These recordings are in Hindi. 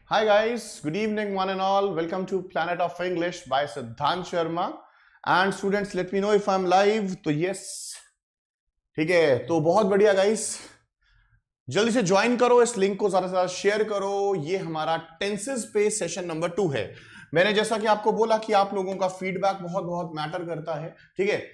Hi guys, good evening one and all. Welcome to Planet of English by Siddhant Sharma. And students, let me know if I'm live. तो yes, ठीक है, तो बहुत बढ़िया गाइस. जल्दी से ज्वाइन करो, इस लिंक को ज्यादा से ज्यादा शेयर करो. ये हमारा टेंसेस पे सेशन नंबर 2 है. मैंने जैसा कि आपको बोला कि आप लोगों का फीडबैक बहुत बहुत मैटर करता है. ठीक है,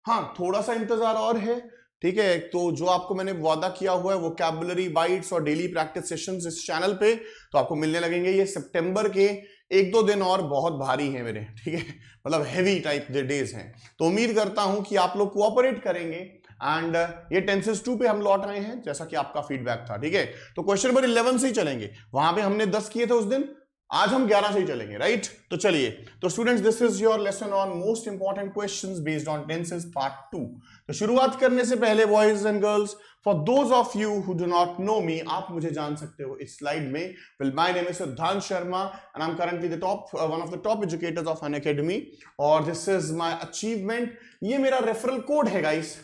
हाँ थोड़ा सा इंतजार और है. ठीक है, तो जो आपको मैंने वादा किया हुआ है वोकैबुलरी बाइट्स और डेली प्रैक्टिस सेशंस इस चैनल पे तो आपको मिलने लगेंगे. ये सितंबर के 1-2 दिन और बहुत भारी हैं मेरे. ठीक है, मतलब हेवी टाइप के डेज हैं. तो उम्मीद करता हूं कि आप लोग कोऑपरेट करेंगे. एंड ये टेंसेस 2 पे हम लौट रहे हैं जैसा कि आपका फीडबैक था. ठीक है, तो क्वेश्चन नंबर 11 से ही चलेंगे. वहां पे हमने 10 किए थे उस दिन, आज हम 11 से ही चलेंगे. राइट, तो चलिए. तो students, this is your lesson on most important questions based on tenses part 2. तो शुरुआत करने से पहले boys and girls, for those of you who do not know me, आप मुझे जान सकते हो इस स्लाइड में. Well, my name is Siddhant Sharma and I am currently the top one of the top educators of Unacademy. और दिस इज माय अचीवमेंट. ये मेरा रेफरल कोड है गाइस.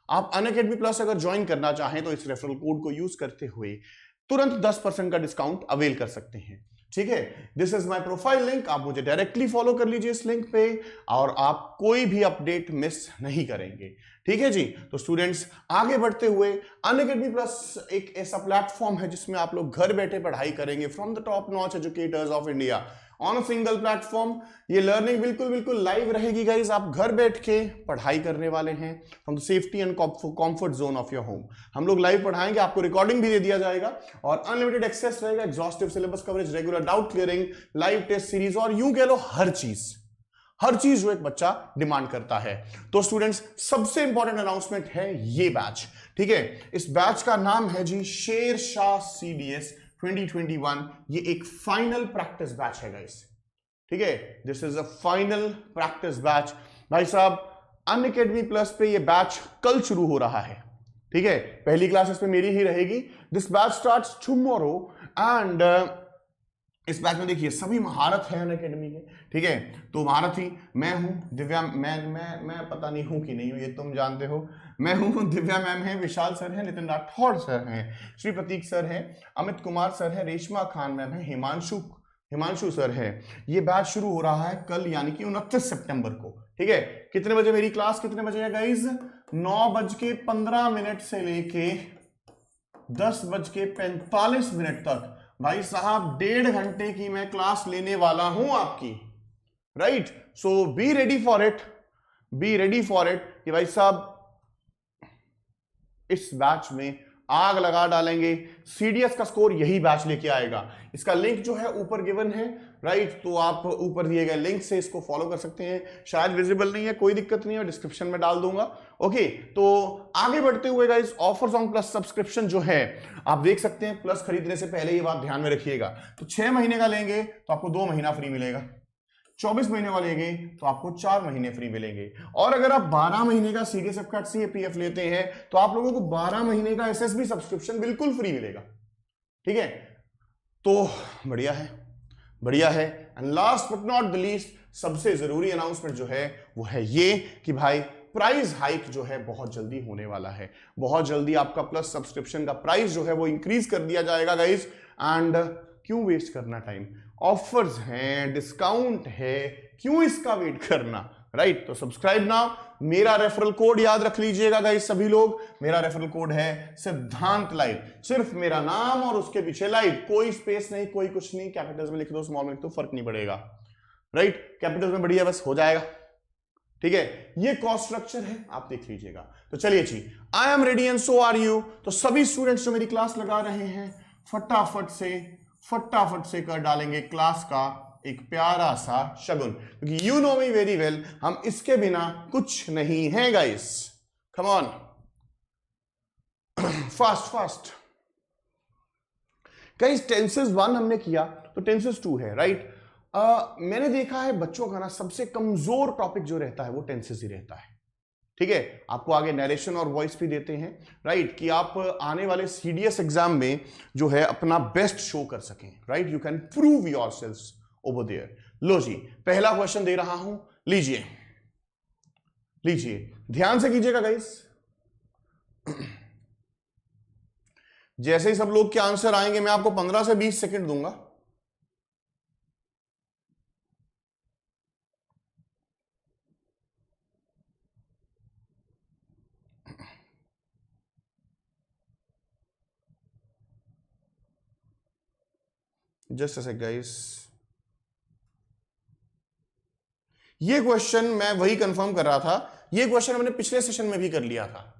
आप अनअकैडमी प्लस अगर ज्वाइन करना चाहें तो इस रेफरल कोड को यूज करते हुए तुरंत 10% का डिस्काउंट अवेल कर सकते हैं. ठीक है, this is my profile link. आप मुझे डायरेक्टली फॉलो कर लीजिए इस लिंक पे और आप कोई भी अपडेट मिस नहीं करेंगे. ठीक है जी. तो स्टूडेंट्स, आगे बढ़ते हुए, अनअकैडमी प्लस एक ऐसा प्लेटफॉर्म है जिसमें आप लोग घर बैठे पढ़ाई करेंगे from the top notch educators of India on a single platform. ये लर्निंग बिल्कुल बिल्कुल लाइव रहेगी गाइस. आप घर बैठ के पढ़ाई करने वाले हैं from the safety and comfort zone of your home. हम लोग लाइव पढ़ाएंगे, आपको रिकॉर्डिंग भी दे दिया जाएगा और अनलिमिटेड एक्सेस रहेगा, exhaustive syllabus coverage, regular doubt clearing, live test series और यूं कह लो हर चीज जो एक बच्चा डिमांड करता है. तो स्टूडेंट्स, सबसे इंपॉर्टेंट अनाउंसमेंट है ये बैच. ठीक है, इस बैच का नाम है जी शेरशाह CDS 2021. ये एक फाइनल प्रैक्टिस बैच है गाइस. ठीक है, this is a final practice batch. भाई साहब, अनअकैडमी प्लस पे ये बैच कल शुरू हो रहा है. ठीक है, पहली क्लास इसमें मेरी ही रहेगी. This batch starts tomorrow and इस बैच में देखिए सभी महारत है अनअकैडमी के. ठीक है, तो महारत ही मैं हूं, दिव्या मैं पता नहीं हूं कि नहीं हूं, ये तुम जानते हो. मैं हूं, दिव्या मैम है, विशाल सर है, नितिन राठौड़ सर हैं, श्री प्रतीक सर है, अमित कुमार सर है, रेशमा खान मैम है, हिमांशु सर है. ये बैच शुरू हो रहा है कल यानी कि 29 सितंबर को. ठीक है, कितने बजे मेरी क्लास, कितने बजे है गाइज? 9:15 से लेके 10:45 तक. भाई साहब, 1.5 घंटे की मैं क्लास लेने वाला हूं आपकी. Right, so B ready for it कि भाई साहब इस बैच में आग लगा डालेंगे. CDS का स्कोर यही बैच लेके आएगा. इसका लिंक जो है ऊपर गिवन है. राइट, तो आप ऊपर दिए गए लिंक से इसको फॉलो कर सकते हैं. शायद विजिबल नहीं है, कोई दिक्कत नहीं है, डिस्क्रिप्शन में डाल दूंगा. ओके, तो आगे बढ़ते हुए guys, offers on plus subscription जो है आप देख सकते हैं. प्लस खरीदने से पहले ये बात ध्यान में रखिएगा. तो 6 महीने का लेंगे तो आपको 2 महीना फ्री मिलेगा. 24 महीने वाले लेंगे तो आपको 4 महीने फ्री मिलेंगे. और अगर आप 12 महीने का CDS CAPF लेते हैं तो आप लोगों को 12 महीने का SSB सब्सक्रिप्शन बिल्कुल फ्री मिलेगा. ठीक है, तो बढ़िया है. And last but not the least, सबसे जरूरी अनाउंसमेंट जो है वो है ये कि भाई प्राइस हाइक जो है बहुत जल्दी होने वाला है. बहुत जल्दी आपका प्लस सब्सक्रिप्शन का प्राइस जो है वो इंक्रीज कर दिया जाएगा गाइस. एंड क्यों वेस्ट करना टाइम, ऑफर्स हैं, डिस्काउंट है, क्यों इसका वेट करना. राइट, तो सब्सक्राइब नाउ. मेरा रेफरल कोड याद रख लीजिएगा गाइस सभी लोग. मेरा रेफरल कोड है सिद्धांत लाइव. सिर्फ मेरा नाम और उसके पीछे लाइव, कोई स्पेस नहीं, कोई कुछ नहीं. कैपिटल्स में लिख दो, स्मॉल में लिख दो, फर्क नहीं पड़ेगा. राइट, कैपिटल्स में बढ़िया, बस हो जाएगा. ठीक है, ये कॉस्ट स्ट्रक्चर है, आप देख लीजिएगा. तो चलिए जी, I am ready and so are you. तो सभी स्टूडेंट्स जो मेरी क्लास लगा रहे हैं फटाफट से कर डालेंगे क्लास का एक प्यारा सा शगुन, क्योंकि you know me very well, हम इसके बिना कुछ नहीं है guys. Come on, fast guys. Tenses 1 हमने किया, तो टेंसेस 2 है. राइट, मैंने देखा है बच्चों का ना सबसे कमजोर टॉपिक जो रहता है वो टेंसेस ही रहता है. ठीक है, आपको आगे नरेशन और वॉइस भी देते हैं. राइट, कि आप आने वाले CDS एग्जाम में जो है अपना बेस्ट शो कर सकें. Right, you can prove yourselves over there. लो जी, पहला क्वेश्चन दे रहा हूं, लीजिए ध्यान से कीजिएगा गाइस. जैसे ही सब लोग के आंसर आएंगे मैं आपको 15 से 20 सेकंड दूंगा. जस्ट अ गाइस, ये क्वेश्चन मैं वही कंफर्म कर रहा था, ये क्वेश्चन हमने पिछले सेशन में भी कर लिया था,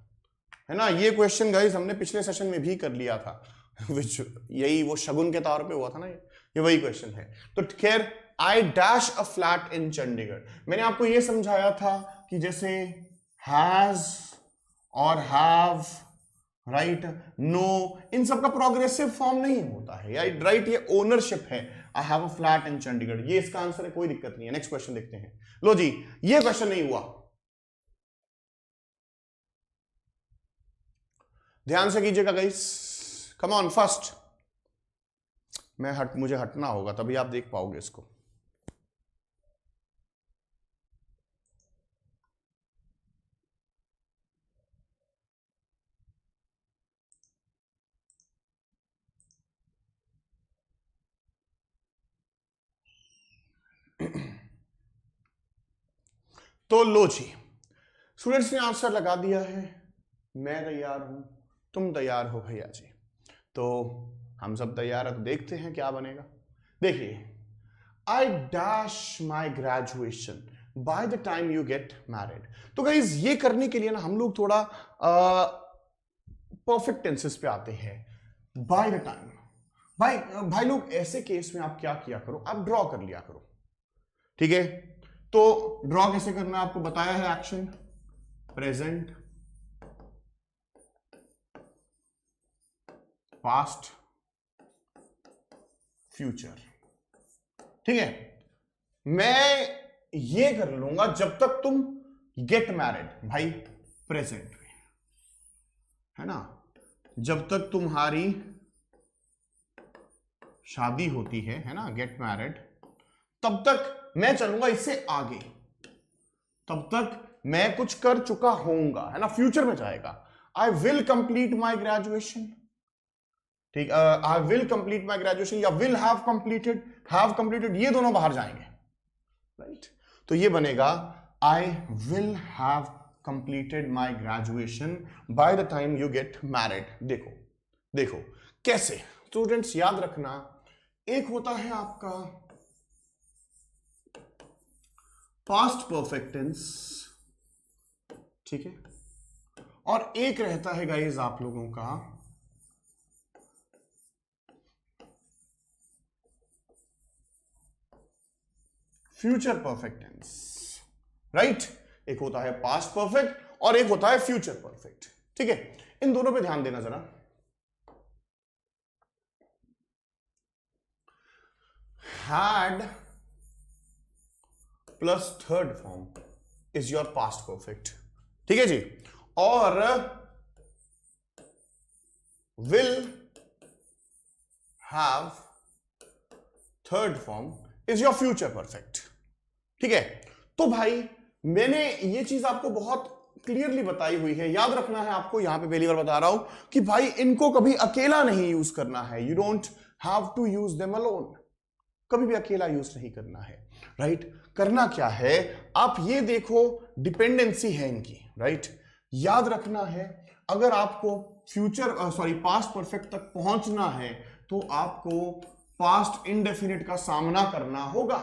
है ना, ये क्वेश्चन गाइस हमने पिछले सेशन में भी कर लिया था विच यही वो शगुन के तौर पे हुआ था ना, ये वही क्वेश्चन है। तो खैर, I dash a flat in Chandigarh, मैंने आपको ये समझाया था कि जैसे हैज और हैव, राइट, नो, इन सब का प्रोग्रेसिव फॉर्म नहीं होता है, राइट, ये ओनरशिप है। I have a flat in Chandigarh, ये इसका आंसर है, कोई दिक्कत नहीं है। नेक्स्ट क्वेश्चन देखते हैं। लो जी, ये क्वेश्चन नहीं हुआ, ध्यान से कीजिएगा गाइस, कम ऑन, फर्स्ट मुझे हटना होगा तभी आप देख पाओगे इसको। तो लो जी, स्टूडेंट्स ने आंसर लगा दिया है, मैं तैयार हूं, तुम तैयार हो भैया जी, तो हम सब तैयार है, तो देखते हैं क्या बनेगा। देखिए, I dash my graduation by the time you get married. तो गाइज ये करने के लिए ना हम लोग थोड़ा परफेक्ट टेंसेस पे आते हैं। बाय द टाइम, भाई लोग, ऐसे केस में आप क्या किया करो, आप ड्रॉ कर लिया करो, ठीक है। तो ड्रॉ कैसे करना है आपको बताया है, एक्शन प्रेजेंट, पास्ट, फ्यूचर, ठीक है। मैं ये कर लूंगा जब तक तुम गेट मैरिड, भाई प्रेजेंट में, है ना, जब तक तुम्हारी शादी होती है ना, गेट मैरिड, तब तक मैं चलूंगा इससे आगे, तब तक मैं कुछ कर चुका होऊंगा, है ना, फ्यूचर में जाएगा। I will complete my graduation, ठीक, I will complete my graduation या विल हैव कंप्लीटेड, ये दोनों बाहर जाएंगे, राइट। तो ये बनेगा I will have completed my graduation by the time you get married. देखो कैसे, स्टूडेंट्स याद रखना, एक होता है आपका पास्ट परफेक्ट टेंस, ठीक है, और एक रहता है गाइस आप लोगों का फ्यूचर परफेक्ट टेंस, राइट। एक होता है पास्ट परफेक्ट और एक होता है फ्यूचर परफेक्ट, ठीक है। इन दोनों पे ध्यान देना जरा। Had plus third form is your past perfect, ठीक है जी, और will have third form is your future perfect, ठीक है। तो भाई मैंने ये चीज आपको बहुत क्लियरली बताई हुई है, याद रखना है आपको, यहां पे पहली बार बता रहा हूं कि भाई इनको कभी अकेला नहीं यूज करना है, you don't have to use them alone, कभी भी अकेला यूज नहीं करना है, राइट। करना क्या है, आप ये देखो, डिपेंडेंसी है इनकी, राइट। याद रखना है, अगर आपको पास्ट परफेक्ट तक पहुंचना है तो आपको पास्ट इंडेफिनिट का सामना करना होगा,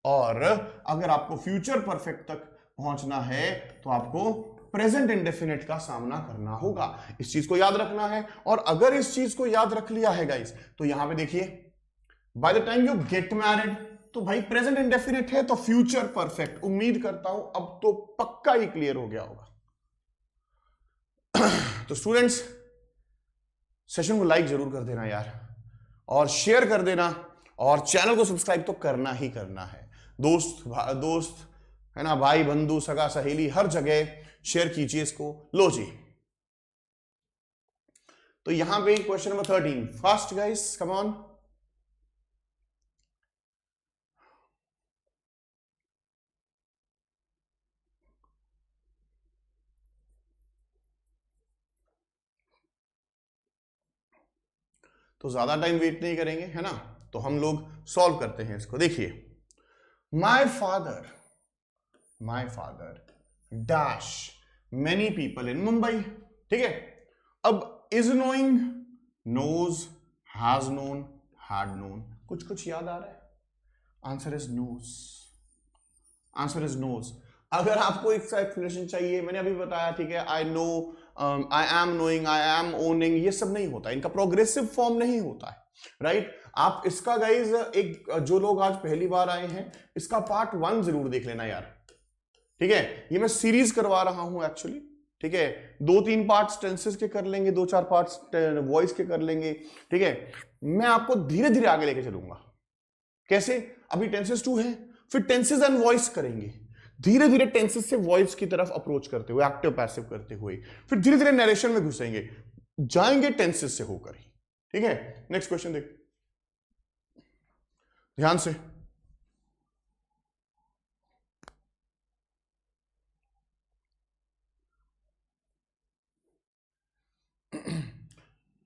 और अगर आपको फ्यूचर परफेक्ट तक पहुंचना है तो आपको प्रेजेंट इंडेफिनिट का सामना करना होगा। इस चीज को याद रखना है, और अगर इस चीज को याद रख लिया है गाइस, तो यहां पे देखिए, bye the time you get married, तो भाई प्रेजेंट इंडेफिनिट है तो फ्यूचर परफेक्ट, उम्मीद करता हूं अब तो पक्का ही क्लियर हो गया होगा। तो स्टूडेंट्स, सेशन को लाइक जरूर कर देना यार, और शेयर कर देना, और चैनल को सब्सक्राइब तो करना ही करना है। दोस्त है ना, भाई बंधु सगा सहेली हर जगह शेयर कीजिए इसको। लो जी, तो यहां पे question number 13, fast guys, come on. तो ज्यादा टाइम वेट नहीं करेंगे, है ना, तो हम लोग सॉल्व करते हैं इसको। देखिए, my father dash many people in Mumbai, ठीक है। अब is knowing, knows, has known, had known, कुछ कुछ याद आ रहा है? Answer is knows, answer is knows. अगर आपको एक एक्सप्लेनेशन चाहिए, मैंने अभी बताया, ठीक है, I know, I am knowing, I am owning, ये सब नहीं होता, इनका प्रोग्रेसिव फॉर्म नहीं होता है, राइट? आप इसका गाइज एक, जो लोग आज पहली बार आए हैं, इसका पार्ट 1 जरूर देख लेना यार, ठीक है? ये मैं सीरीज करवा रहा हूं एक्चुअली, ठीक है? 2-3 पार्ट्स टेंसेस के कर लेंगे, 2-4 पार्ट्स वॉइस के कर लेंगे, ठीक है? मैं आपको धीरे धीरे आगे लेके चलूंगा। कैसे? अभी टेंसेस 2 है, फिर टेंसेस एंड वॉइस करेंगे, धीरे धीरे टेंसेस से वॉइस की तरफ अप्रोच करते हुए, एक्टिव पैसिव करते हुए, फिर धीरे धीरे नरेशन में घुसेंगे, जाएंगे टेंसेस से होकर ही, ठीक है? नेक्स्ट क्वेश्चन देख ध्यान से।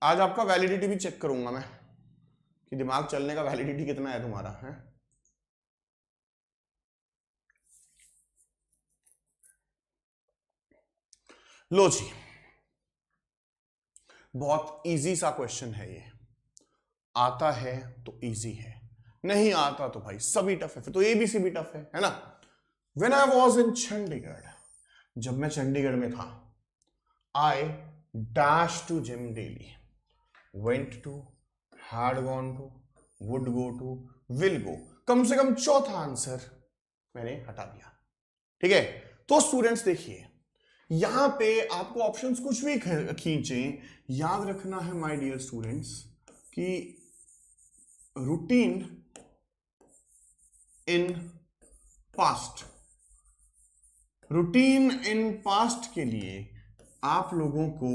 आज आपका वैलिडिटी भी चेक करूंगा मैं कि दिमाग चलने का वैलिडिटी कितना है तुम्हारा, है? लो जी, बहुत इजी सा क्वेश्चन है ये। आता है तो इजी है, नहीं आता तो भाई सभी टफ है, फिर तो एबीसी भी टफ है ना? When I was in Chandigarh, जब मैं चंडीगढ़ में था, I dash to gym daily, went to, had gone to, would go to, will go, कम से कम चौथा आंसर मैंने हटा दिया, ठीक है? तो स्टूडेंट्स देखिए, यहां पे आपको ऑप्शंस कुछ भी खींचे, याद रखना है माय डियर स्टूडेंट्स कि routine in past, routine in past के लिए आप लोगों को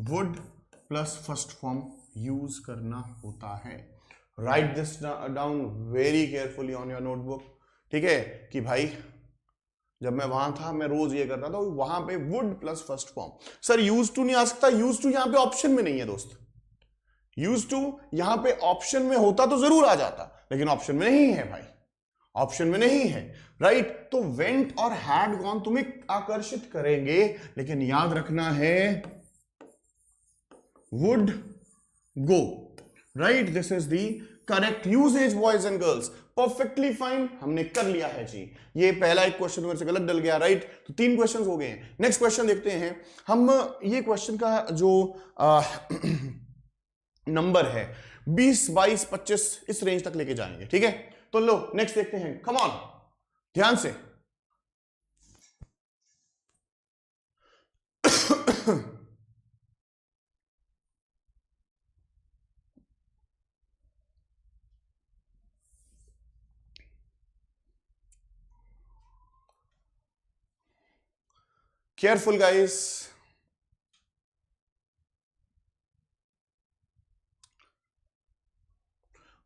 would plus first form use करना होता है। Right this down very carefully on your notebook, ठीक है? कि भाई जब मैं वहां था, मैं रोज ये करता था, वहां पे would plus first form. Sir use to नहीं आ सकता, यूज टू यहां पे ऑप्शन में नहीं है दोस्त, यूज टू यहां पे ऑप्शन में होता तो जरूर आ जाता, लेकिन ऑप्शन में नहीं है भाई, ऑप्शन में नहीं है, राइट? तो वेंट और हैड गॉन तुम्हें आकर्षित करेंगे, लेकिन याद रखना है would go, right? This is the correct usage boys and girls. Perfectly fine, हमने कर लिया है जी। ये पहला एक क्वेश्चन मेरे से गलत डल गया, राइट? तो 3 क्वेश्चन हो गए हैं। नेक्स्ट क्वेश्चन देखते हैं हम। ये क्वेश्चन का जो नंबर है 20, 22, 25 इस रेंज तक लेके जाएंगे, ठीक है? तो लो नेक्स्ट देखते हैं, कम ऑन, ध्यान से। Careful guys,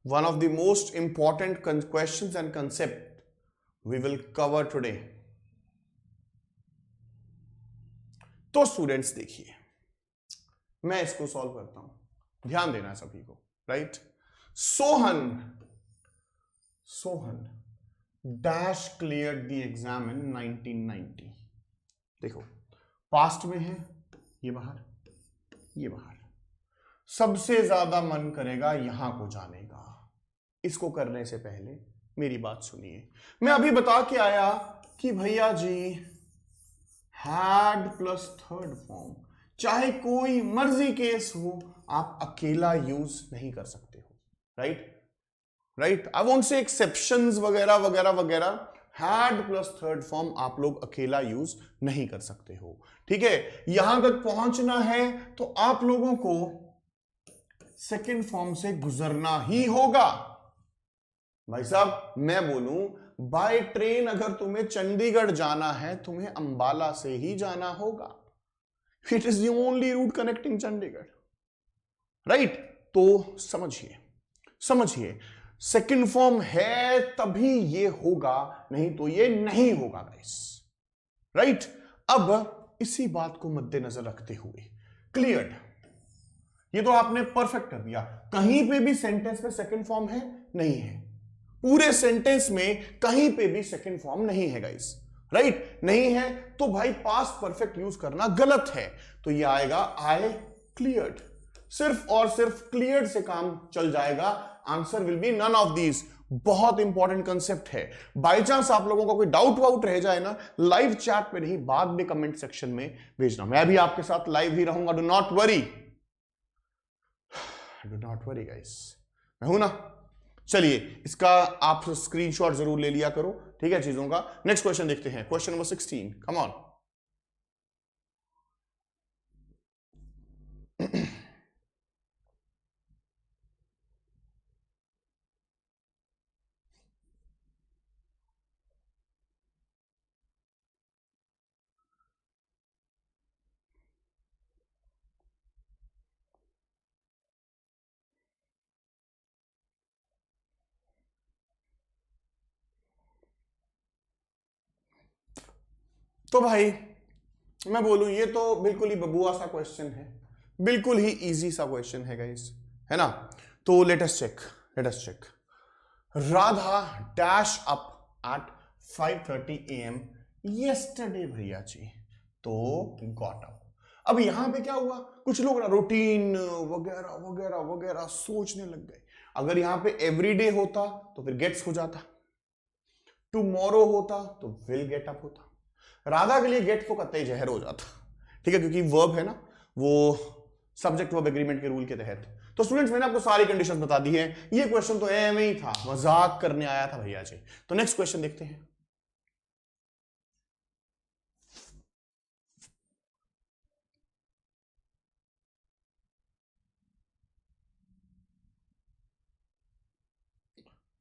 one of the most important questions and concept we will cover today. तो स्टूडेंट्स देखिए, मैं इसको सॉल्व करता हूं, ध्यान देना सभी को, right? Sohan dash cleared the exam in 1990। देखो पास्ट में है, ये बाहर, ये बाहर, सबसे ज्यादा मन करेगा यहां को जाने का। इसको करने से पहले मेरी बात सुनिए, मैं अभी बता के आया कि भैया जी हैड प्लस थर्ड फॉर्म चाहे कोई मर्जी केस हो, आप अकेला यूज नहीं कर सकते हो, right? Right, I won't say exceptions वगैरह वगैरह वगैरह, हैड प्लस थर्ड फॉर्म आप लोग अकेला यूज नहीं कर सकते हो, ठीक है? यहां तक पहुंचना है तो आप लोगों को सेकंड फॉर्म से गुजरना ही होगा। भाई साहब मैं बोलूं, बाय ट्रेन अगर तुम्हें चंडीगढ़ जाना है, तुम्हें अंबाला से ही जाना होगा। It is the only route connecting Chandigarh, right? तो समझिए, समझिए, सेकंड फॉर्म है तभी ये होगा, नहीं तो ये नहीं होगा गाइस, राइट? अब इसी बात को मद्देनजर रखते हुए, क्लियर्ड, ये तो आपने परफेक्ट कर दिया। कहीं पे भी सेंटेंस में सेकंड फॉर्म है? नहीं है। पूरे सेंटेंस में कहीं पे भी सेकंड फॉर्म नहीं है गाइस, राइट? नहीं है तो भाई पास्ट परफेक्ट यूज करना गलत है। तो ये आएगा आई क्लियर्ड, सिर्फ और सिर्फ क्लियर से काम चल जाएगा। Answer will be none of these. बहुत इंपॉर्टेंट कंसेप्ट है। बाई चांस आप लोगों का कोई डाउट वाउट रह जाए ना, लाइव चैट पे नहीं, बाद में कमेंट सेक्शन में भेजना। मैं भी आपके साथ लाइव ही रहूंगा, do not worry, do not worry guys, मैं हूं ना। चलिए इसका आप स्क्रीनशॉट जरूर ले लिया करो, ठीक है चीजों का। नेक्स्ट क्वेश्चन देखते हैं, क्वेश्चन नंबर 16, कम ऑन। तो भाई मैं बोलूं, ये तो बिल्कुल ही बबुआ सा क्वेश्चन है, बिल्कुल ही इजी सा क्वेश्चन है गाइस, है ना। तो let us check, let us check. Radha dash up at 5:30 AM yesterday भैया जी, तो गॉट अप। अब यहां पे क्या हुआ, कुछ लोग ना रूटीन वगैरह वगैरह वगैरह सोचने लग गए। अगर यहां पे एवरीडे होता तो फिर गेट्स हो जाता, टुमारो होता तो विल गेट अप होता। राधा के लिए गेट तो कतई जहर हो जाता, ठीक है, क्योंकि वर्ब है ना, वो सब्जेक्ट वर्ब एग्रीमेंट के रूल के तहत। तो स्टूडेंट्स मैंने आपको सारी कंडीशन बता दी है, ये क्वेश्चन तो एम ही था, मजाक करने आया था भैया जी। तो नेक्स्ट क्वेश्चन देखते हैं।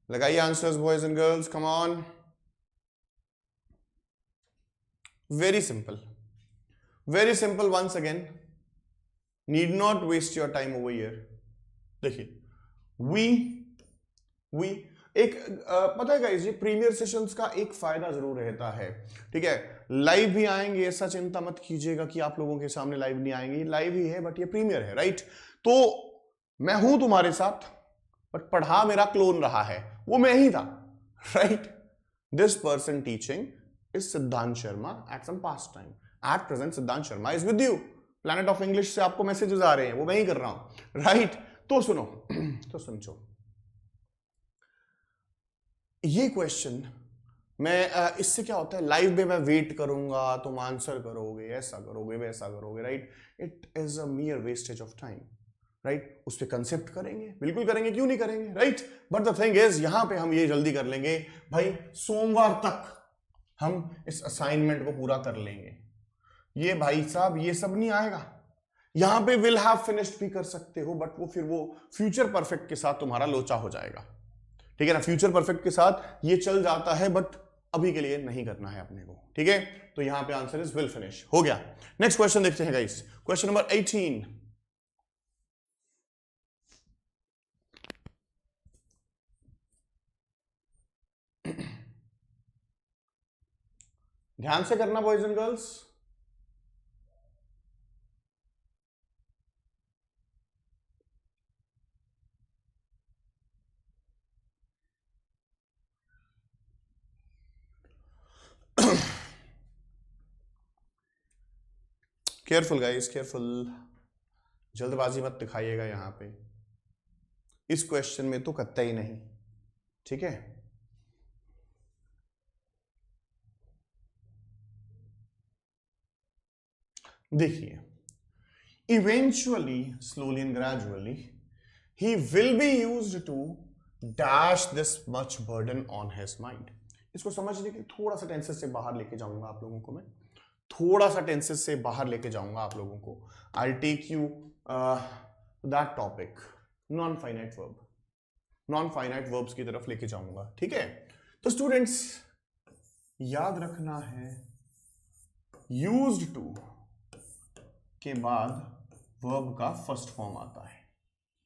लगाइए answers boys and girls, come on. Very simple, very simple, once again, need not waste your time over here. देखिए वी एक पता है गाइस, ये प्रीमियर सेशंस का एक फायदा जरूर रहता है, ठीक है। लाइव भी आएंगे, ऐसा चिंता मत कीजिएगा कि आप लोगों के सामने लाइव नहीं आएंगे, लाइव ही है बट ये प्रीमियर है, राइट। तो मैं हूं तुम्हारे साथ, बट पढ़ा मेरा क्लोन रहा है, वो मैं ही था, right. This person teaching is Siddhant Sharma at some past time, at present Siddhant Sharma is with you. Planet of English से आपको मैसेजेस आ रहे हैं, वो मैं ही कर रहा हूं, राइट। तो सुनो, तो समझो ये क्वेश्चन। मैं इससे क्या होता है, लाइव में मैं वेट करूंगा, तुम आंसर करोगे, ऐसा करोगे वैसा करोगे, right. It is a मियर wastage of time, right. उस पर कंसेप्ट करेंगे, बिल्कुल करेंगे, क्यों नहीं करेंगे, right. But the thing is, यहां पे हम ये जल्दी कर लेंगे भाई, सोमवार तक हम इस असाइनमेंट को पूरा कर लेंगे। ये भाई साहब ये सब नहीं आएगा। यहां पे विल हैव फिनिश्ड भी कर सकते हो, बट वो फिर वो फ्यूचर परफेक्ट के साथ तुम्हारा लोचा हो जाएगा, ठीक है ना। फ्यूचर परफेक्ट के साथ ये चल जाता है, बट अभी के लिए नहीं करना है अपने को, ठीक है। तो यहां पे आंसर इज विल फिनिश, हो गया। नेक्स्ट क्वेश्चन देखते हैं गाइस, क्वेश्चन नंबर 18। ध्यान से करना boys and girls. Careful guys, careful, जल्दबाजी मत दिखाइएगा यहां पे, इस क्वेश्चन में तो कतई नहीं, ठीक है। देखिए, eventually, slowly and gradually, he will be used to dash this much burden on his mind. इसको समझने के लिए थोड़ा सा टेंसेस से बाहर लेके जाऊंगा आप लोगों को, मैं थोड़ा सा टेंसेस से बाहर लेके जाऊंगा आप लोगों को। I take you that topic, non finite verb, non finite verbs की तरफ लेके जाऊंगा, ठीक है। तो स्टूडेंट्स याद रखना है, यूज्ड टू के बाद वर्ब का फर्स्ट फॉर्म आता है,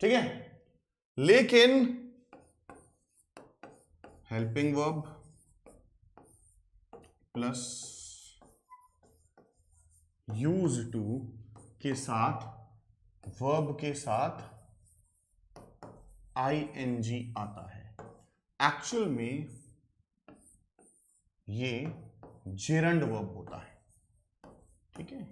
ठीक है। लेकिन helping verb plus use to के साथ वर्ब के साथ आईएनजी आता है। एक्चुअल में ये जेरंड वर्ब होता है, ठीक है,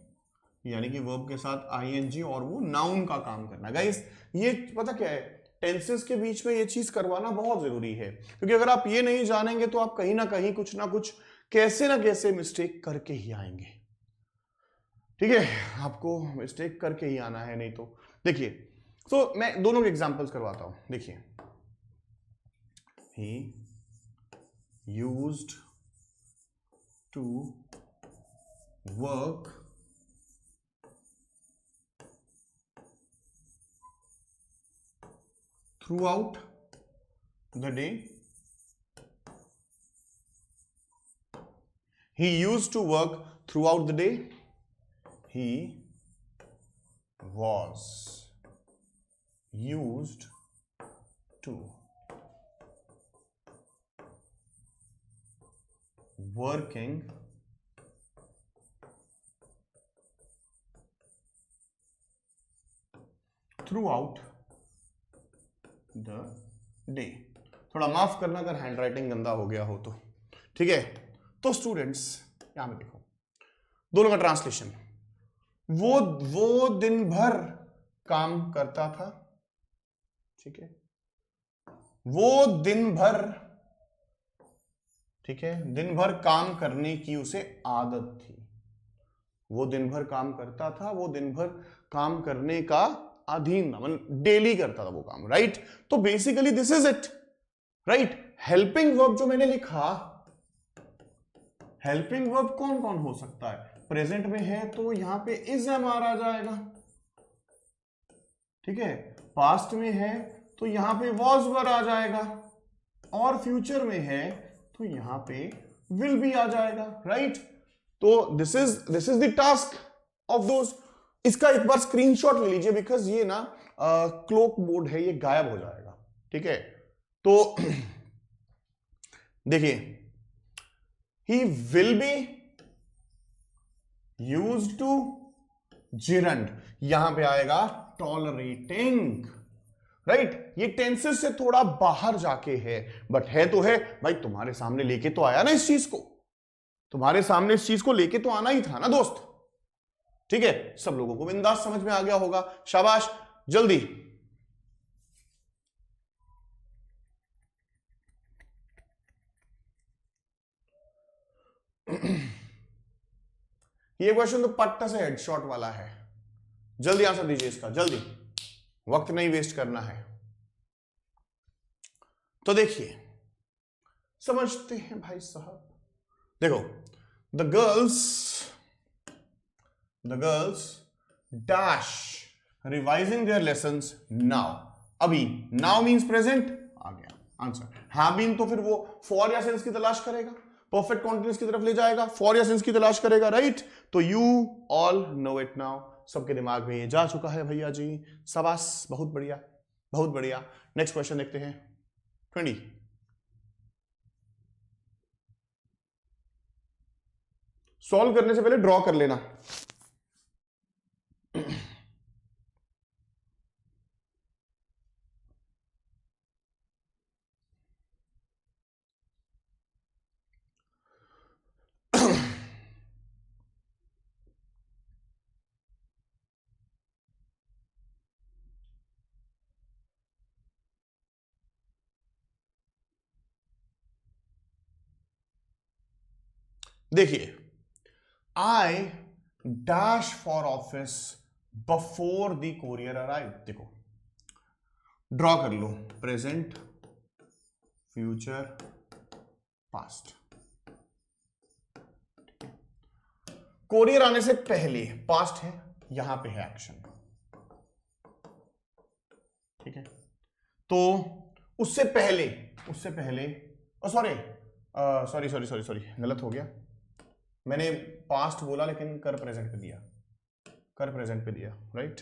यानी कि वर्ब के साथ आईएनजी और वो नाउन का काम करना। गाइस ये पता क्या है, टेंसेस के बीच में ये चीज करवाना बहुत जरूरी है, क्योंकि अगर आप ये नहीं जानेंगे तो आप कहीं ना कहीं कुछ ना कुछ कैसे ना कैसे मिस्टेक करके ही आएंगे। ठीक है, आपको मिस्टेक करके ही आना है, नहीं तो देखिए, तो मैं दोनों के एग्जांपल्स करवाता हूं। देखिए, he used to work throughout the day. He used to work throughout the day. He was used to working throughout the day। थोड़ा माफ करना अगर हैंडराइटिंग गंदा हो गया हो तो, ठीक है। तो स्टूडेंट्स यहां पे देखो, दोनों का ट्रांसलेशन, वो दिन भर काम करता था, ठीक है, वो दिन भर, ठीक है, दिन भर काम करने की उसे आदत थी। वो दिन भर काम करता था, वो दिन भर काम करने का अधीन था, मतलब डेली करता था वो काम, राइट। तो basically this is it, right. Helping verb जो मैंने लिखा, हेल्पिंग वर्ब कौन कौन हो सकता है? प्रेजेंट में है तो यहां पे इज एम आर आ जाएगा, ठीक है। पास्ट में है तो यहां पे वॉज वर आ जाएगा, और फ्यूचर में है तो यहां पे विल बी आ जाएगा, राइट। तो this is the task of those. इसका एक बार स्क्रीनशॉट ले लीजिए, बिकॉज ये ना क्लोक मोड है, ये गायब हो जाएगा, ठीक है। तो देखिए, he will be used to gerund, यहां पे आएगा tolerating, राइट। ये टेंसेस से थोड़ा बाहर जाके है, बट है तो है भाई, तुम्हारे सामने लेके तो आया ना इस चीज को, तुम्हारे सामने इस चीज को लेके तो आना ही था ना दोस्त, ठीक है। सब लोगों को बिंदास समझ में आ गया होगा, शाबाश, जल्दी। ये क्वेश्चन तो पट्टा से हेडशॉट वाला है, जल्दी आंसर दीजिए इसका, जल्दी, वक्त नहीं वेस्ट करना है। तो देखिए, समझते हैं भाई साहब। देखो, the girls dash revising their lessons now. अभी नाउ मींस प्रेजेंट आ गया आंसर। हैव बीन तो फिर वो फॉर या सिंस की तलाश करेगा, परफेक्ट कॉन्टिन्यूअस की तरफ ले जाएगा, फॉर या सिंस की तलाश करेगा, राइट। तो you all know it now, सबके दिमाग में ये जा चुका है भैया जी, शाबाश, बहुत बढ़िया, बहुत बढ़िया। नेक्स्ट क्वेश्चन देखते हैं, 20। सॉल्व करने से पहले ड्रॉ कर लेना। देखिए, I dash for office before the courier arrive. देखो, ड्रॉ कर लो, प्रेजेंट, फ्यूचर, पास्ट। कोरियर आने से पहले पास्ट है, यहां पे है एक्शन, ठीक है। तो उससे पहले सॉरी गलत हो गया, मैंने पास्ट बोला लेकिन कर प्रेजेंट पे दिया, राइट।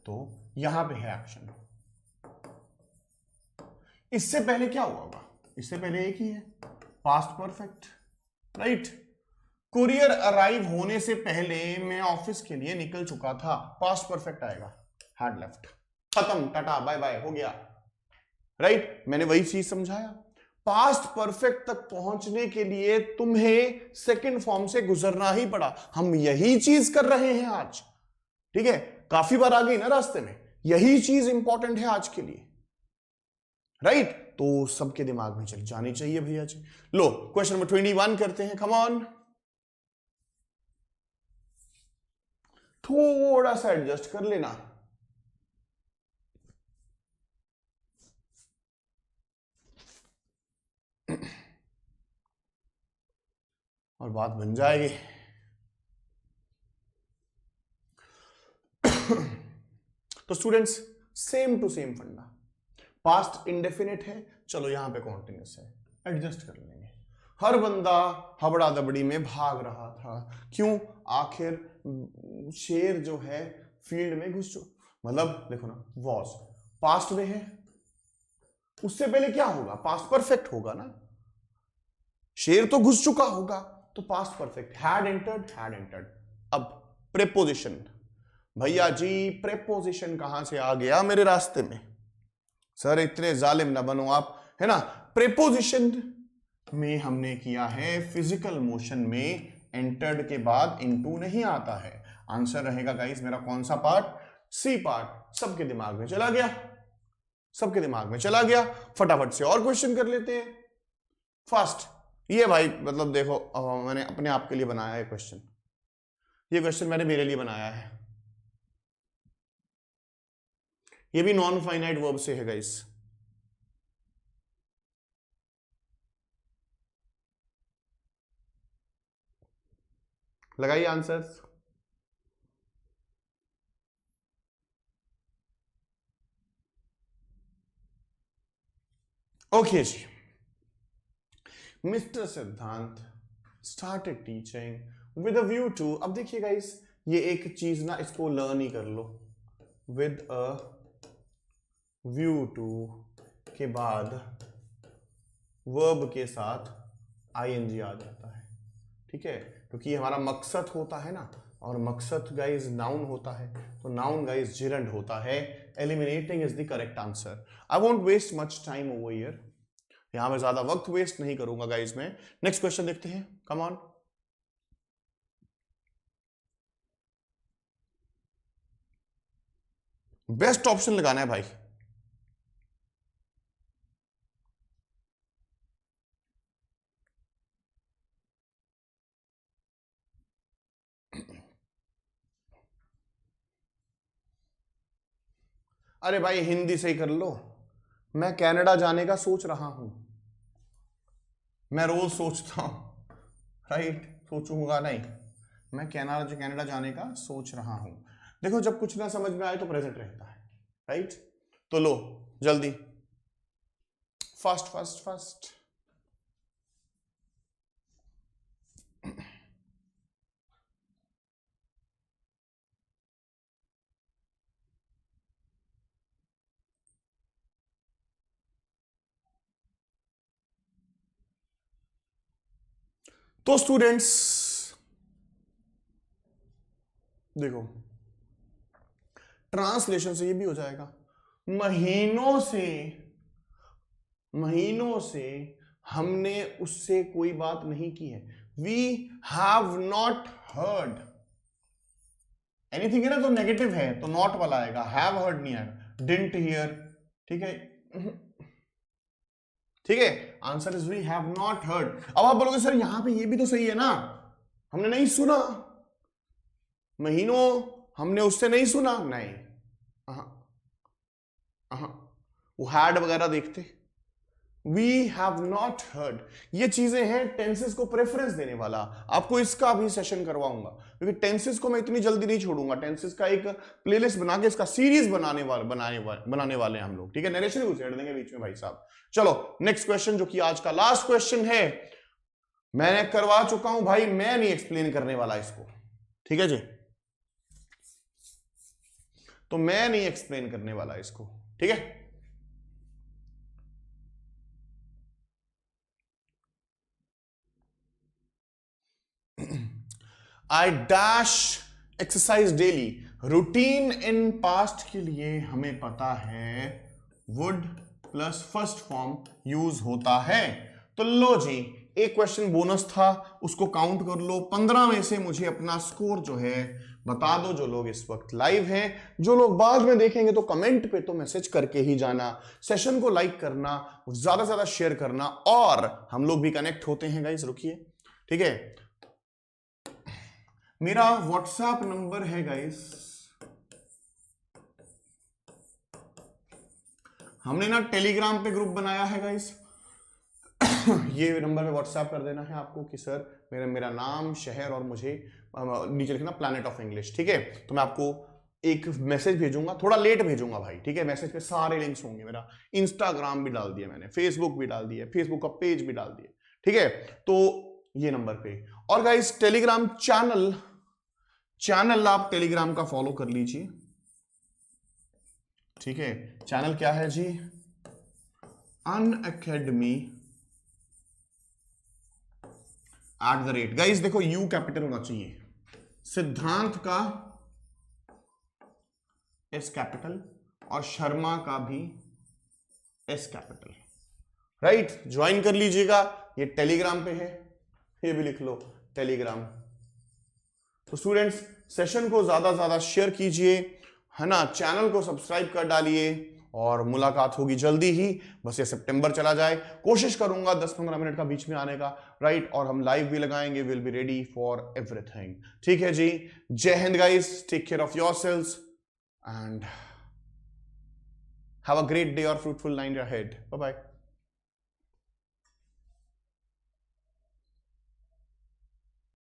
तो यहां पे है एक्शन। इससे पहले क्या हुआ होगा? इससे पहले एक ही है, past perfect, right. Courier arrive होने से पहले मैं ऑफिस के लिए निकल चुका था, पास्ट परफेक्ट आएगा, हैड लेफ्ट, खत्म, टाटा बाय बाय, हो गया, राइट। मैंने वही चीज समझाया, पास्ट परफेक्ट तक पहुंचने के लिए तुम्हें सेकंड फॉर्म से गुजरना ही पड़ा। हम यही चीज कर रहे हैं आज, ठीक है, काफी बार आ गई ना रास्ते में, यही चीज इंपॉर्टेंट है आज के लिए, राइट? तो सबके दिमाग में चल जानी चाहिए भैया जी। लो क्वेश्चन नंबर 21 करते हैं, कम ऑन। थोड़ा सा एडजस्ट कर लेना। और बात बन जाएगी। तो स्टूडेंट्स, सेम टू सेम फंडा, पास्ट इंडेफिनिट है, चलो यहां पे कॉन्टिन्यूस है, एडजस्ट कर लेंगे। हर बंदा हबड़ा दबड़ी में भाग रहा था, क्यों? आखिर शेर जो है फील्ड में घुस चुका, मतलब देखो ना, वॉज पास्ट में है, उससे पहले क्या होगा? पास्ट परफेक्ट होगा ना, शेर तो घुस चुका होगा, तो past perfect, had entered, had entered. अब प्रेपोजिशन, भैया जी प्रेपोजिशन कहां से आ गया मेरे रास्ते में? सर इतने जालिम ना बनो आप, है ना। प्रेपोजिशन में हमने किया है फिजिकल मोशन में एंटर्ड के बाद इनटू नहीं आता है। आंसर रहेगा गाइस मेरा कौन सा पार्ट? C part. सबके दिमाग में चला गया, सबके दिमाग में चला गया। फटाफट से और क्वेश्चन कर लेते हैं फास्ट। ये भाई मतलब देखो, मैंने अपने आप के लिए बनाया है क्वेश्चन, ये क्वेश्चन मैंने मेरे लिए बनाया है, ये भी नॉन फाइनाइट वर्ब से है गाइस। लगाइए आंसर्स। ओके जी, mister Siddhant started teaching with a view to. अब देखिए गाइस, ये एक चीज ना, इसको लर्न ही कर लो। विद अ व्यू टू के बाद वर्ब के साथ आईएनजी आ जाता है, ठीक है, क्योंकि हमारा मकसद होता है ना, और मकसद गाइस नाउन होता है, तो नाउन गाइस जिरंड होता है। Eliminating is the correct answer. I won't waste much time over here, यहां मैं ज्यादा वक्त वेस्ट नहीं करूंगा गाइस में। नेक्स्ट क्वेश्चन देखते हैं, कम ऑन। बेस्ट ऑप्शन लगाना है भाई। अरे भाई हिंदी से ही कर लो, मैं कनाडा जाने का सोच रहा हूं, मैं रोज सोचता हूं, राइट, सोचूंगा नहीं, मैं कनाडा जाने का सोच रहा हूं। देखो जब कुछ ना समझ में आए तो प्रेजेंट रहता है, राइट। तो लो जल्दी, फास्ट फास्ट फास्ट। तो स्टूडेंट्स देखो, ट्रांसलेशन से ये भी हो जाएगा, महीनों से हमने उससे कोई बात नहीं की है। We have not heard anything है ना, तो नेगेटिव है तो नॉट वाला आएगा, हैव हर्ड नहीं आएगा, डिडंट हियर, ठीक है, ठीक है। Answer is we have not heard. अब आप बोलोगे सर यहां पे ये भी तो सही है ना, हमने नहीं सुना, महीनों हमने उससे नहीं सुना, नहीं, वो हैड वगैरह देखते। वी हैव नॉट हर्ड, ये चीजें हैं टेंसेस को प्रेफरेंस देने वाला। आपको इसका भी सेशन करवाऊंगा, क्योंकि टेंसेस को मैं इतनी जल्दी नहीं छोड़ूंगा, टेंसेस का एक प्लेलिस्ट बना के इसका सीरीज बनाने वाले हैं हम लोग, ठीक है। नरेशन भी उसे देंगे बीच में भाई साहब। चलो नेक्स्ट क्वेश्चन, जो कि आज का लास्ट क्वेश्चन है, मैंने करवा चुका हूं भाई, मैं नहीं एक्सप्लेन करने वाला इसको, ठीक है जी, तो मैं नहीं एक्सप्लेन करने वाला इसको, ठीक है। I dash exercise daily, routine in past के लिए हमें पता है would plus first form use होता है। तो लो जी, एक क्वेश्चन बोनस था, उसको काउंट कर लो। 15 में से मुझे अपना स्कोर जो है बता दो, जो लोग इस वक्त लाइव हैं। जो लोग बाद में देखेंगे तो कमेंट पे तो मैसेज करके ही जाना, सेशन को लाइक करना, ज्यादा से ज्यादा शेयर करना, और हम लोग भी कनेक्ट होते हैं गाइस। रुकिए, ठीक है, मेरा व्हाट्सएप नंबर है गाइस, हमने ना टेलीग्राम पे ग्रुप बनाया है गाइस। ये नंबर पे व्हाट्सएप कर देना है आपको कि सर मेरा नाम, शहर और मुझे नीचे लिखना प्लैनेट ऑफ इंग्लिश, ठीक है। तो मैं आपको एक मैसेज भेजूंगा, थोड़ा लेट भेजूंगा भाई, ठीक है। मैसेज पे सारे लिंक्स होंगे, मेरा इंस्टाग्राम भी डाल दिया मैंने, फेसबुक भी डाल दिया, फेसबुक का पेज भी डाल दिया, ठीक है। तो ये नंबर पे, और गाइस टेलीग्राम चैनल आप टेलीग्राम का फॉलो कर लीजिए, ठीक है। चैनल क्या है जी? अनअकैडमी @ गाइस देखो, यू कैपिटल होना चाहिए, सिद्धांत का एस कैपिटल और शर्मा का भी एस कैपिटल, राइट। ज्वाइन कर लीजिएगा, ये टेलीग्राम पे है, ये भी लिख लो टेलीग्राम। तो स्टूडेंट्स, सेशन को ज्यादा ज्यादा शेयर कीजिए, है ना, चैनल को सब्सक्राइब कर डालिए, और मुलाकात होगी जल्दी ही। बस ये सितंबर चला जाए, कोशिश करूंगा 10-15 मिनट का बीच में आने का, राइट। और हम लाइव भी लगाएंगे, will be ready for everything, ठीक है जी। जय हिंद guys, take care of yourselves and have a great day और fruitful night ahead. Bye bye.